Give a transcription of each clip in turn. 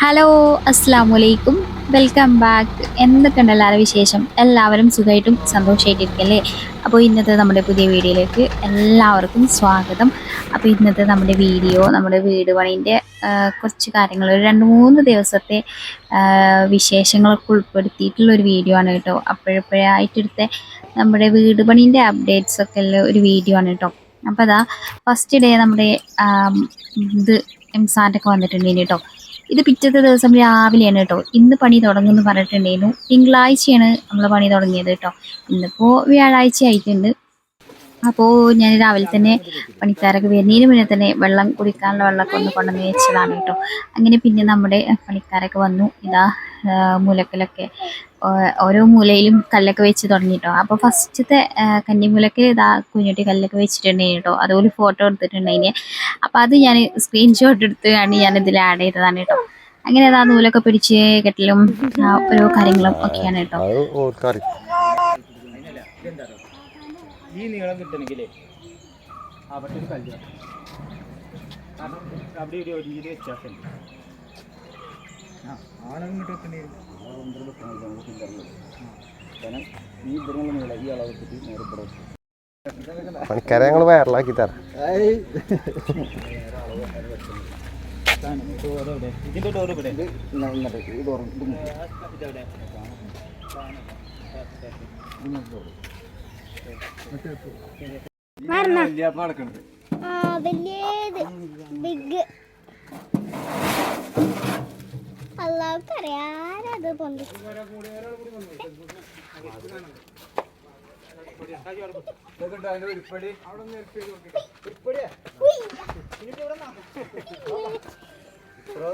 Hello അസ്സാമലൈക്കും welcome back. എന്തൊക്കെയുണ്ട് എല്ലാവരും വിശേഷം? എല്ലാവരും സുഖമായിട്ടും സന്തോഷമായിട്ടിരിക്കല്ലേ? അപ്പോൾ ഇന്നത്തെ നമ്മുടെ പുതിയ വീഡിയോയിലേക്ക് എല്ലാവർക്കും സ്വാഗതം. അപ്പോൾ ഇന്നത്തെ നമ്മുടെ വീഡിയോ നമ്മുടെ വീട് പണീൻ്റെ കുറച്ച് കാര്യങ്ങൾ ഒരു 2-3 ദിവസത്തെ വിശേഷങ്ങളൊക്കെ ഉൾപ്പെടുത്തിയിട്ടുള്ളൊരു വീഡിയോ ആണ് കേട്ടോ. അപ്പോഴപ്പോഴായിട്ടെടുത്ത നമ്മുടെ വീട് പണീൻ്റെ അപ്ഡേറ്റ്സൊക്കെ ഉള്ള ഒരു വീഡിയോ ആണ് കേട്ടോ. അപ്പോൾ അതാ ഫസ്റ്റ് ഡേ നമ്മുടെ ഇത് എംസാൻ്റെയൊക്കെ വന്നിട്ടുണ്ടെങ്കിൽ കേട്ടോ. ഇത് പിറ്റത്തെ ദിവസം രാവിലെയാണ് കേട്ടോ. ഇന്ന് പണി തുടങ്ങുമെന്ന് പറഞ്ഞിട്ടുണ്ടായിരുന്നു. തിങ്കളാഴ്ചയാണ് നമ്മൾ പണി തുടങ്ങിയത് കേട്ടോ. ഇന്നിപ്പോൾ വ്യാഴാഴ്ച ആയിട്ടുണ്ട്. അപ്പോൾ ഞാൻ രാവിലെ തന്നെ പണിക്കാരൊക്കെ വരുന്നതിന് മുന്നേ തന്നെ വെള്ളം കുടിക്കാനുള്ള വെള്ളമൊക്കെ ഒന്ന് കൊണ്ടുവന്ന് വെച്ചതാണ് കേട്ടോ. അങ്ങനെ പിന്നെ നമ്മുടെ പണിക്കാരൊക്കെ വന്നു. ഇതാ മൂലക്കലൊക്കെ ഓരോ മൂലയിലും കല്ലൊക്കെ വെച്ച് തുടങ്ങി കേട്ടോ. അപ്പോൾ ഫസ്റ്റത്തെ കന്നിമൂലക്ക് ഇതാ കുഞ്ഞുട്ടി കല്ലൊക്കെ വെച്ചിട്ടുണ്ടായിരുന്നു കേട്ടോ. അതുപോലെ ഫോട്ടോ എടുത്തിട്ടുണ്ടായിന്. അപ്പോൾ അത് ഞാൻ സ്ക്രീൻഷോട്ട് എടുത്ത് ഞാനിതിൽ ആഡ് ചെയ്തതാണ് കേട്ടോ. അങ്ങനെ അതാ നൂലൊക്കെ പിടിച്ച് കെട്ടലും ഓരോ കാര്യങ്ങളും ഒക്കെയാണ് കേട്ടോ. ഈ നീളം കിട്ടണമെങ്കിലേ അവിടെ ഒരു കല്ല് അവിടെ ഒരു രീതിയിൽ വ്യത്യാസമുണ്ട്. ആളെങ്കിലും കിട്ടണേ ഈ ഇവിടെയുള്ള നീളം ഈ അളവ് കിട്ടി നേരെ പണിക്കാരെ ഞങ്ങൾ വയറിലാക്കി തരാം. ഇതിന്റെ ഡോറ് ഇവിടെ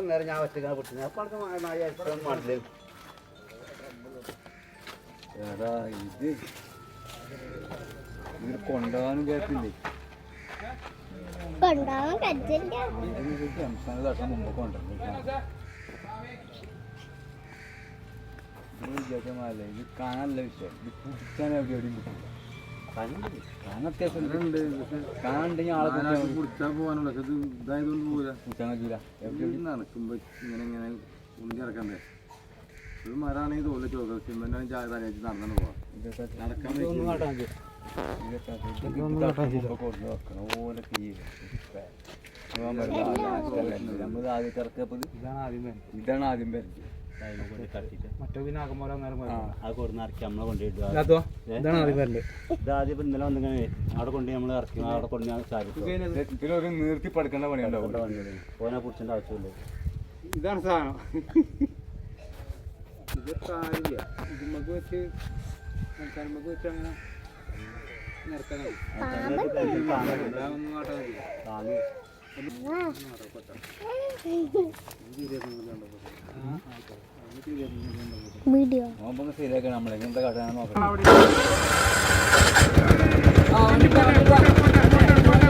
നേരം ഞാൻ ഒറ്റ മാറ്റില്ലേ ഇത് കൊണ്ടുപോകാനും കേട്ടില്ലേ സംസ്ഥാന മുമ്പ് കൊണ്ടുവന്നു ഇത് കാണാനല്ല വിഷയം. ഇത് കുടിക്കാൻ എവിടെയും കിട്ടില്ല. കാണാൻ അത്യാവശ്യം കാണുന്നുണ്ടെങ്കിൽ ആളെ കുടിച്ചാൽ പോകാനുള്ള ഇത് ഇതായതുകൊണ്ട് പോകില്ല. കുടിച്ചാൽ പറ്റില്ല. എവിടെ നടക്കുമ്പോൾ ഇങ്ങനെ ഇങ്ങനെ ഉണ്ടി ഇറക്കണ്ടേ. ഒരു മരമാണെങ്കിൽ തോന്നില്ല ചോദിക്കുമ്പോൾ ചായ തലയാച്ച് നടന്നു പോവാം. നടക്കാൻ നമ്മൾ ആദ്യം ഇറക്കപ്പോൾ ഇതാണ് ആദ്യം വരുന്നത്. മറ്റോ പിന്നെ ആകുമ്പോൾ അത് കൊണ്ട് ഇറക്കി നമ്മളെ കൊണ്ടുപോയിട്ട് ഇതാദ്യം ഇന്നലെ വന്നിങ്ങനെ അവിടെ കൊണ്ട് നമ്മൾ ഇറക്കി അവിടെ കൊണ്ട് ഒരു നിർത്തി പഠിക്കേണ്ട പണിയുണ്ടാവും. പോനെ കുറിച്ചേണ്ട ആവശ്യമില്ല. ഇതാണ് സാധനം. ഇത് കാര്യമില്ല. ഇതുമ്മക്ക് വെച്ച് നമുക്ക് വെച്ച് അങ്ങനെ നിറക്കാനായി ഒന്നും കാട്ടാൻ ശരിയാക്കണം. നമ്മളെങ്ങനത്തെ കാട്ടാനാണ് നോക്കണം.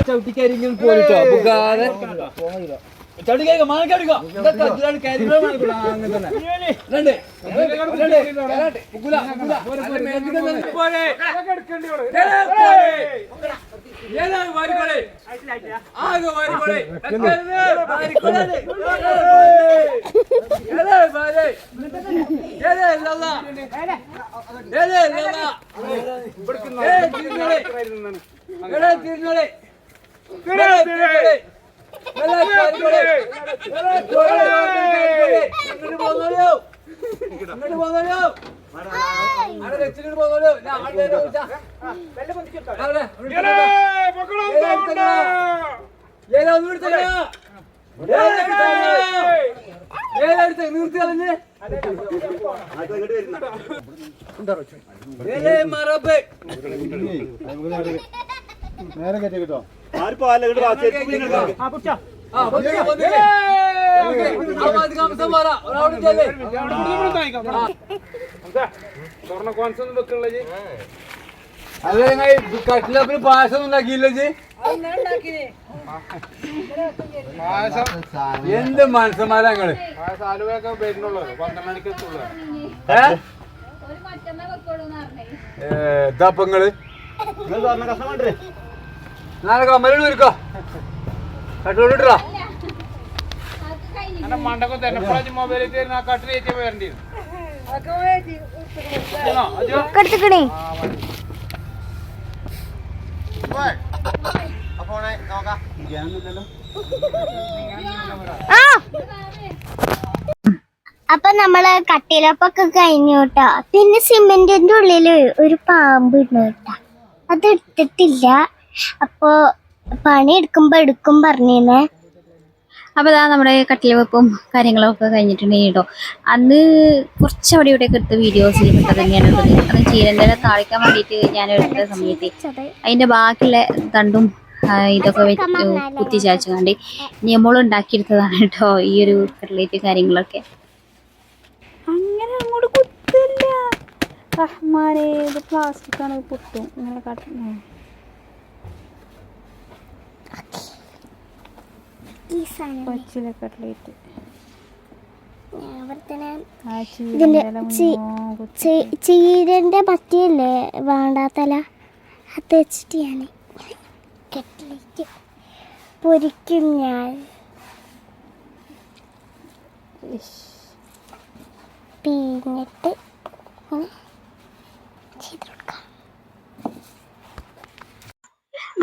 ചവിട്ടിക്കരിങ്ങനെ പോയിട്ടോ പുകാതെ ചവിട്ടിക്ക മാനക്കടിക്കോ നേരെ കയറ്റി കിട്ടോ. കട്ടിലപ്പിന് പായസം ഉണ്ടാക്കിയില്ല. എന്ത് മനസ്സന്മാരാ ഞങ്ങള്. ഇതാപ്പങ്ങള് നാളെ കമ്മലൂരിക്കോ കട്ടോട്ടിട്ടാ അപ്പൊ നമ്മള് കട്ടിലപ്പൊക്കെ കഴിഞ്ഞു കേട്ടോ. പിന്നെ സിമെന്റിന്റെ ഉള്ളില് ഒരു പാമ്പ് ഇടുന്നു കേട്ടോ. അത് എടുത്തിട്ടില്ല. അപ്പൊ പണി എടുക്കും പറഞ്ഞേ. അപ്പോൾ ഇതാ നമ്മുടെ കട്ടിൽ വെപ്പും കാര്യങ്ങളൊക്കെ കഴിഞ്ഞിട്ടുണ്ടെങ്കിൽ കേട്ടോ, അന്ന് കുറച്ച് അവിടെ ഇവിടെയൊക്കെ എടുത്ത വീഡിയോസിൽ പെട്ടത് തന്നെയാണ് ഉള്ളത്. അന്ന് ചീരൻ്റെ ഇല താളിക്കാൻ വേണ്ടിയിട്ട് ഞാൻ എടുത്ത സമയത്ത് അതിൻ്റെ ബാക്കിയുള്ള തണ്ടും ഇതൊക്കെ കുത്തിച്ചാച്ചു കണ്ട് നമ്മൾ ഉണ്ടാക്കിയെടുത്തതാണ് കേട്ടോ ഈ ഒരു കട്ട്ലേറ്റ് കാര്യങ്ങളൊക്കെ. അങ്ങനെ അങ്ങോട്ട് കുത്തില്ല റഹ്മാനെ, ഇത് പ്ലാസ്റ്റിക് ആണ്, പൊട്ടും. ഇങ്ങനെ പച്ചില കട്ട്ലേറ്റ് ചീരന്റെ പറ്റിയല്ലേ വേണ്ടാത്തല, അത് വെച്ചിട്ട് ഞാൻ കട്ട്ലേറ്റ് പൊരിക്കും. ഞാൻ പിന്നിട്ട് ചെയ്ത് കൊടുക്കാം.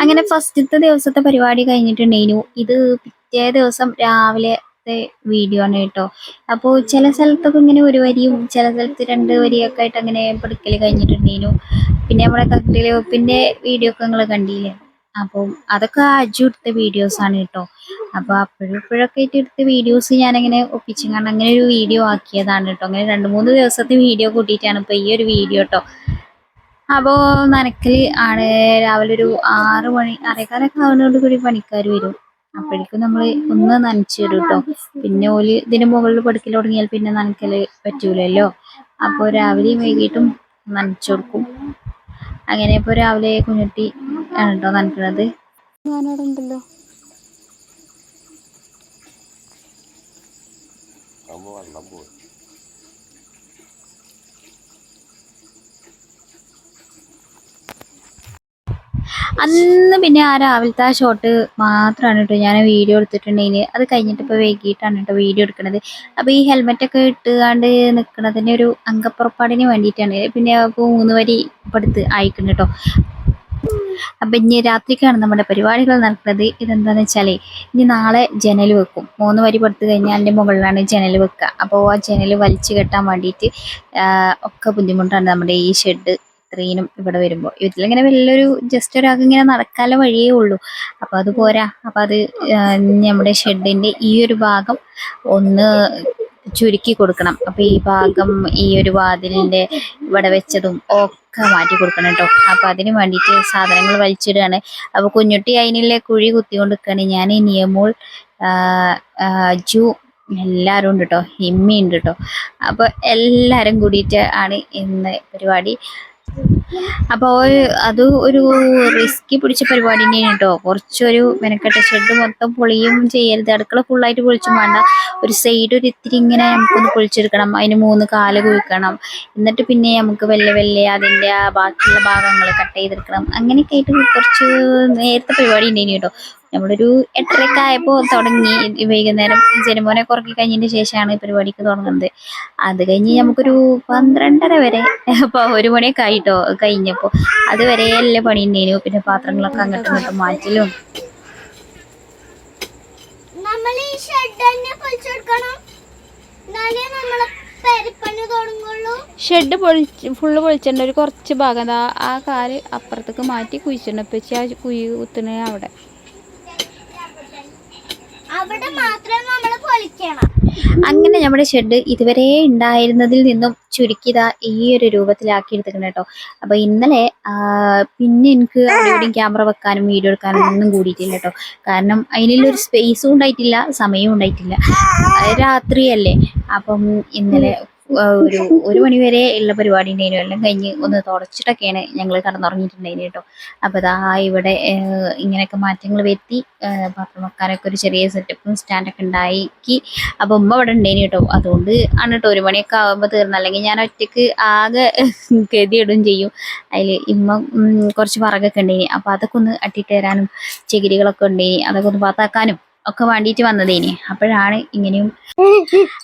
അങ്ങനെ ഫസ്റ്റത്തെ ദിവസത്തെ പരിപാടി കഴിഞ്ഞിട്ടുണ്ടായിരുന്നു. ഇത് പിറ്റേ ദിവസം രാവിലത്തെ വീഡിയോ ആണ് കേട്ടോ. അപ്പോൾ ചില സ്ഥലത്തൊക്കെ ഇങ്ങനെ ഒരു വരിയും ചില സ്ഥലത്ത് 2 വരിയൊക്കെ ആയിട്ട് അങ്ങനെ പഠിക്കൽ കഴിഞ്ഞിട്ടുണ്ടായിരുന്നു. പിന്നെ നമ്മുടെ കട്ടിൽ വെപ്പിൻ്റെ വീഡിയോ ഒക്കെ നിങ്ങൾ കണ്ടില്ലേ. അപ്പം അതൊക്കെ അജു എടുത്ത വീഡിയോസാണ് കേട്ടോ. അപ്പോൾ അപ്പോഴൊക്കെ ആയിട്ട് എടുത്ത വീഡിയോസ് ഞാനങ്ങനെ ഒപ്പിച്ചങ്ങാണ്ട് അങ്ങനെ ഒരു വീഡിയോ ആക്കിയതാണ് കേട്ടോ. അങ്ങനെ 2-3 ദിവസത്തെ വീഡിയോ കൂട്ടിയിട്ടാണ് ഇപ്പോൾ ഈ ഒരു വീഡിയോ കേട്ടോ. അപ്പോൾ നനക്കൽ ആണ് രാവിലെ ഒരു 6 മണി 6:15 ആവുന്നതോട് കൂടി പണിക്കാർ വരും. അപ്പോഴേക്കും നമ്മൾ ഒന്ന് നനച്ചിടും കേട്ടോ. പിന്നെ ഓല് ഇതിന് മുകളിൽ പടുക്കൽ തുടങ്ങിയാൽ പിന്നെ നനക്കൽ പറ്റൂലല്ലോ. അപ്പോൾ രാവിലെയും വൈകിട്ടും നനച്ചു കൊടുക്കും. അങ്ങനെ ഇപ്പോൾ രാവിലെ കുഞ്ഞുട്ടി ആണ് കേട്ടോ നനക്കുന്നത്. ഞാനവിടെ ഉണ്ടല്ലോ. അന്ന് പിന്നെ ആ രാവിലത്തെ ആ ഷോട്ട് മാത്രമാണ് കേട്ടോ ഞാൻ വീഡിയോ എടുത്തിട്ടുണ്ടെങ്കിൽ. അത് കഴിഞ്ഞിട്ട് ഇപ്പോൾ വൈകിട്ടാണ് കേട്ടോ വീഡിയോ എടുക്കുന്നത്. അപ്പോൾ ഈ ഹെൽമെറ്റൊക്കെ ഇട്ടുകൊണ്ട് നിൽക്കുന്നതിൻ്റെ ഒരു അംഗപ്പുറപ്പാടിന് വേണ്ടിയിട്ടാണ്. പിന്നെ ഇപ്പോൾ 3 വരി പടുത്ത് അയക്കുന്നു കേട്ടോ. അപ്പം ഇനി രാത്രിക്കാണ് നമ്മുടെ പരിപാടികൾ നടക്കുന്നത്. ഇതെന്താണെന്ന് വെച്ചാൽ ഇനി നാളെ ജനൽ വെക്കും. 3 വരി പടുത്ത് കഴിഞ്ഞാൽ അതിൻ്റെ മുകളിലാണ് ജനൽ വെക്കുക. അപ്പോൾ ആ ജനൽ വലിച്ചു കെട്ടാൻ വേണ്ടിയിട്ട് ഒക്കെ ബുദ്ധിമുട്ടാണ് നമ്മുടെ ഈ ഷെഡ് ഇത്രയും ഇവിടെ വരുമ്പോൾ. ഇതിലിങ്ങനെ വലിയൊരു ജസ്റ്റ് ഒരാൾക്ക് ഇങ്ങനെ നടക്കാനുള്ള വഴിയേ ഉള്ളൂ. അപ്പോൾ അത് പോരാ. അപ്പോൾ അത് നമ്മുടെ ഷെഡിൻ്റെ ഈ ഒരു ഭാഗം ഒന്ന് ചുരുക്കി കൊടുക്കണം. അപ്പോൾ ഈ ഭാഗം ഈ ഒരു വാതിലിൻ്റെ ഇവിടെ വെച്ചതും ഒക്കെ മാറ്റി കൊടുക്കണം കേട്ടോ. അപ്പോൾ അതിന് വേണ്ടിയിട്ട് സാധനങ്ങൾ വലിച്ചിടുകയാണ്. അപ്പോൾ കുഞ്ഞുട്ടി അതിനുള്ള കുഴി കുത്തിക്കൊണ്ട് നിൽക്കുകയാണ്. ഞാൻ നിയമോൾ അജു എല്ലാവരും ഉണ്ട് കേട്ടോ. ഇമ്മി ഉണ്ട് കേട്ടോ. അപ്പോൾ എല്ലാവരും കൂടിയിട്ട് ആണ് ഇന്ന് പരിപാടി. അപ്പോൾ അത് ഒരു റിസ്കി പിടിച്ച പരിപാടി തന്നെയാണ് കേട്ടോ. കുറച്ചൊരു മെനക്കെട്ട. ഷെഡ് മൊത്തം പൊളിയും ചെയ്യരുത്. അടുക്കള ഫുള്ളായിട്ട് പൊളിച്ചും വേണ്ട. ഒരു സൈഡ് ഒരു ഇത്തിരി ഇങ്ങനെ നമുക്കൊന്ന് പൊളിച്ചെടുക്കണം. അതിന് 3 കാല് കുഴിക്കണം. എന്നിട്ട് പിന്നെ നമുക്ക് വെല്ലെ അതിൻ്റെ ബാക്കിയുള്ള ഭാഗങ്ങൾ കട്ട് ചെയ്തെടുക്കണം. അങ്ങനെയൊക്കെ ആയിട്ട് കുറച്ച് നേരത്തെ പരിപാടി ഉണ്ടായിരുന്നു കേട്ടോ. നമ്മളൊരു 8:30 ആയപ്പോൾ തുടങ്ങി. വൈകുന്നേരം ജനമോനെ കുറക്കി കഴിഞ്ഞതിന് ശേഷമാണ് പരിപാടിക്ക് തുടങ്ങുന്നത്. അത് കഴിഞ്ഞ് നമുക്കൊരു 12:30 വരെ. അപ്പോൾ 1 മണിയൊക്കെ ആയിട്ടോ കഴിഞ്ഞപ്പോൾ. അതുവരെ എല്ലാ പണി ഉണ്ടായിരുന്നു. പിന്നെ പാത്രങ്ങളൊക്കെ അങ്ങോട്ടും ഇങ്ങോട്ടും മാറ്റലും. നമ്മൾ ഈ ഷെഡ് തന്നെ പൊളിച്ചെടുക്കണം. എന്നാലേ നമ്മളെ പെരപ്പണി തുടങ്ങുള്ളൂ. Shed full പൊളിച്ചിട്ടുണ്ട്. ഒരു കുറച്ച് ഭാഗം ആ കാല് അപ്പുറത്തേക്ക് മാറ്റി കുഴിച്ചിട്ടുണ്ട്. ഇപ്പം ആ കുഴി കുത്തുന്ന അവിടെ മാത്രം നമ്മൾ പൊളിക്കണം. അങ്ങനെ നമ്മുടെ ഷെഡ് ഇതുവരെ ഉണ്ടായിരുന്നതിൽ നിന്നും ചുരുക്കിയതാ ഈ ഒരു രൂപത്തിലാക്കി എടുത്തിട്ടുണ്ട് കേട്ടോ. അപ്പോൾ ഇന്നലെ പിന്നെ എനിക്ക് അവിടെയും ക്യാമറ വെക്കാനും വീഡിയോ എടുക്കാനും ഒന്നും കൂടിയിട്ടില്ല കേട്ടോ. കാരണം അതിനുള്ളൊരു സ്പേസും ഉണ്ടായിട്ടില്ല, സമയവും ഉണ്ടായിട്ടില്ല. രാത്രിയല്ലേ. അപ്പം ഇന്നലെ ഒരു മണി വരെ ഉള്ള പരിപാടി ഉണ്ടായിരുന്നു. എല്ലാം കഴിഞ്ഞ് ഒന്ന് തുടച്ചിട്ടൊക്കെയാണ് ഞങ്ങൾ കടന്നുറങ്ങിയിട്ടുണ്ടായിരുന്നു കേട്ടോ. അപ്പോൾ ഇതാ ഇവിടെ ഇങ്ങനെയൊക്കെ മാറ്റങ്ങൾ വരുത്തി പാത്രം വെക്കാനൊക്കെ ഒരു ചെറിയ സെറ്റപ്പും സ്റ്റാൻഡൊക്കെ ഉണ്ടാക്കി. അപ്പോൾ ഉമ്മ ഇവിടെ ഉണ്ടായിരുന്നു കേട്ടോ. അതുകൊണ്ട് ആണ് കേട്ടോ 1 മണിയൊക്കെ ആകുമ്പോൾ തീർന്നു. അല്ലെങ്കിൽ ഞാൻ ഒറ്റയ്ക്ക് ആകെ ഗതിയിടും ചെയ്യും. അതിൽ ഇമ്മ കുറച്ച് വിറകൊക്കെ ഉണ്ടായിനി. അപ്പോൾ അതൊക്കെ ഒന്ന് അട്ടിട്ട് തരാനും ചകിരികളൊക്കെ ഉണ്ടായിനി. അതൊക്കെ ഒന്ന് പാത്താക്കാനും ഒക്കെ വേണ്ടിയിട്ട് വന്നതേനി. അപ്പോഴാണ് ഇങ്ങനെയും.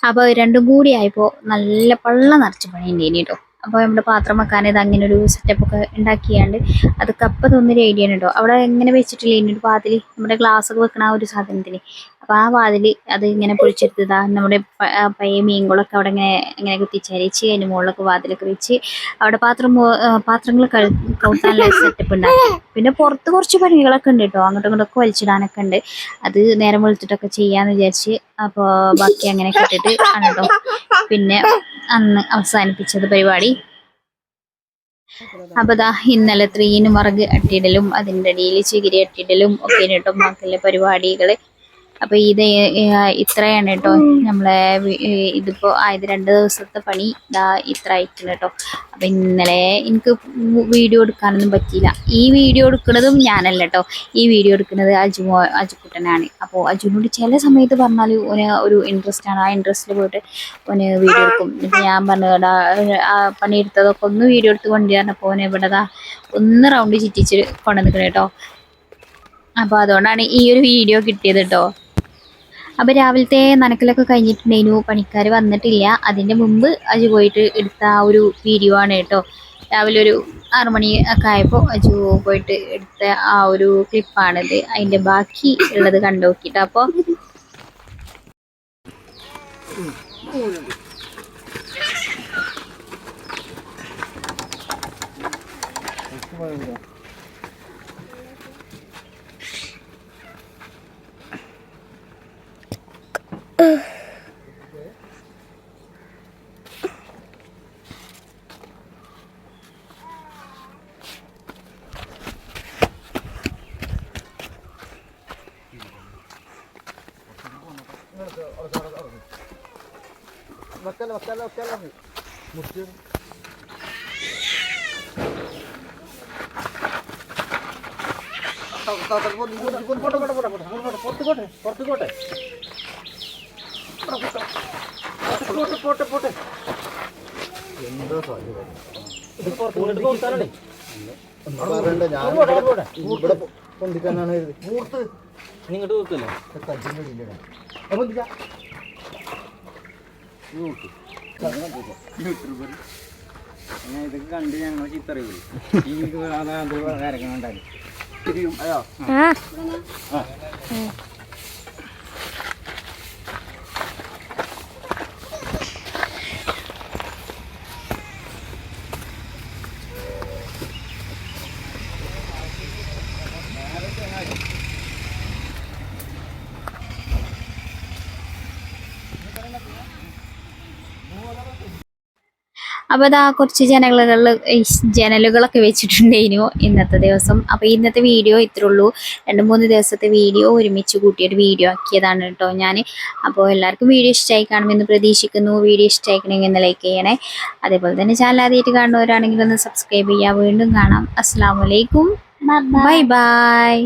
അപ്പോൾ രണ്ടും കൂടി ആയപ്പോൾ നല്ല പള്ള നിറച്ച് പണി ഉണ്ടേനി കേട്ടോ. അപ്പോൾ നമ്മുടെ പാത്രം വെക്കാൻ ഇത് അങ്ങനെ ഒരു സെറ്റപ്പ് ഒക്കെ ഉണ്ടാക്കിയാണ്ട് അത് കപ്പ തോന്നൊരു ഐഡിയ ആണ് കേട്ടോ. അവിടെ എങ്ങനെ വെച്ചിട്ടില്ല ഒരു വാതിൽ നമ്മുടെ ഗ്ലാസ് ഒക്കെ വെക്കണ ആ ഒരു സാധനത്തിന്. അപ്പോൾ ആ വാതിൽ അത് ഇങ്ങനെ പൊളിച്ചെടുത്തതാ നമ്മുടെ പഴയ മീൻകളൊക്കെ അവിടെ ഇങ്ങനെ കുത്തിച്ചരിച്ച് അതിൻ്റെ മുകളിലൊക്കെ വാതിലൊക്കെ വെച്ച് അവിടെ പാത്രങ്ങൾ കൗത്താനുള്ള സെറ്റപ്പ് ഉണ്ടാക്കി. പിന്നെ പുറത്ത് കുറച്ച് പണികളൊക്കെ ഉണ്ട് കേട്ടോ, അങ്ങോട്ടും ഇങ്ങോട്ടൊക്കെ വലിച്ചിടാനൊക്കെ ഉണ്ട്. അത് നേരം വെളുത്തിട്ടൊക്കെ ചെയ്യാന്ന് വിചാരിച്ച് അപ്പോൾ ബാക്കി അങ്ങനെ ഇട്ടിട്ട് ആണ് കേട്ടോ പിന്നെ അന്ന് അവസാനിപ്പിച്ചത് പരിപാടി. അപ്പോൾ ദാ ഇന്നലെ 3 മറക് അട്ടിയിടലും അതിൻ്റെ ഇടയിൽ ചികിരി അട്ടിയിടലും ഒക്കെ കേട്ടോ മക്കളുടെ പരിപാടികൾ. അപ്പോൾ ഇത് ഇത്രയാണ് കേട്ടോ നമ്മളെ ഇതിപ്പോൾ ആയത് 2 ദിവസത്തെ പണി ഇതാ ഇത്ര ആയിട്ടുണ്ട് കേട്ടോ. അപ്പോൾ ഇന്നലെ എനിക്ക് വീഡിയോ എടുക്കാനൊന്നും പറ്റിയില്ല. ഈ വീഡിയോ എടുക്കുന്നതും ഞാനല്ല കേട്ടോ, ഈ വീഡിയോ എടുക്കുന്നത് അജുക്കുട്ടനാണ്. അപ്പോൾ അജുവിനോട് ചില സമയത്ത് പറഞ്ഞാൽ ഒരു ഇൻട്രസ്റ്റ് ആണ്, ആ ഇൻട്രസ്റ്റിൽ പോയിട്ട് വീഡിയോ എടുക്കും. എന്നിട്ട് ഞാൻ പറഞ്ഞടാ പണിയെടുത്തതൊക്കെ ഒന്ന് വീഡിയോ എടുത്ത് കൊണ്ടുവരണപ്പോൾ ഇവിടെ ഒന്ന് റൗണ്ട് ചുറ്റിച്ച് കൊണ്ടുവന്നിക്കണം കേട്ടോ. അപ്പോൾ അതുകൊണ്ടാണ് ഈ ഒരു വീഡിയോ കിട്ടിയത് കേട്ടോ. അപ്പോൾ രാവിലത്തെ നനക്കലൊക്കെ കഴിഞ്ഞിട്ടുണ്ടായിരുന്നു, പണിക്കാർ വന്നിട്ടില്ല. അതിൻ്റെ മുമ്പ് അജു പോയിട്ട് എടുത്ത ആ ഒരു വീഡിയോ ആണ് കേട്ടോ. രാവിലെ ഒരു 6 മണി ഒക്കെ ആയപ്പോൾ അജു പോയിട്ട് എടുത്ത ആ ഒരു ക്ലിപ്പാണിത്. അതിൻ്റെ ബാക്കി ഉള്ളത് കണ്ടു നോക്കിയിട്ട് അപ്പോൾ ഇതൊക്കെ കണ്ട് ഞങ്ങൾ ചീത്തറിയില്ലേ ഉണ്ടായി. അപ്പോൾ അതാ കുറച്ച് ജനലുകളൊക്കെ വെച്ചിട്ടുണ്ടായിരുന്നു ഇന്നത്തെ ദിവസം. അപ്പോൾ ഇന്നത്തെ വീഡിയോ ഇത്രേ ഉള്ളൂ. 2-3 ദിവസത്തെ വീഡിയോ ഒരുമിച്ച് കൂട്ടിയൊരു വീഡിയോ ആക്കിയതാണ് കേട്ടോ ഞാൻ. അപ്പോൾ എല്ലാവർക്കും വീഡിയോ ഇഷ്ടമായി കാണുമെന്ന് പ്രതീക്ഷിക്കുന്നു. വീഡിയോ ഇഷ്ടമായിക്കണമെങ്കിൽ ഒന്ന് ലൈക്ക് ചെയ്യണേ. അതേപോലെ തന്നെ ചാനൽ ആദ്യമായിട്ട് കാണുന്നവരാണെങ്കിൽ ഒന്ന് സബ്സ്ക്രൈബ് ചെയ്യുക. വീണ്ടും കാണാം. അസ്സലാമു അലൈക്കും. Bye bye.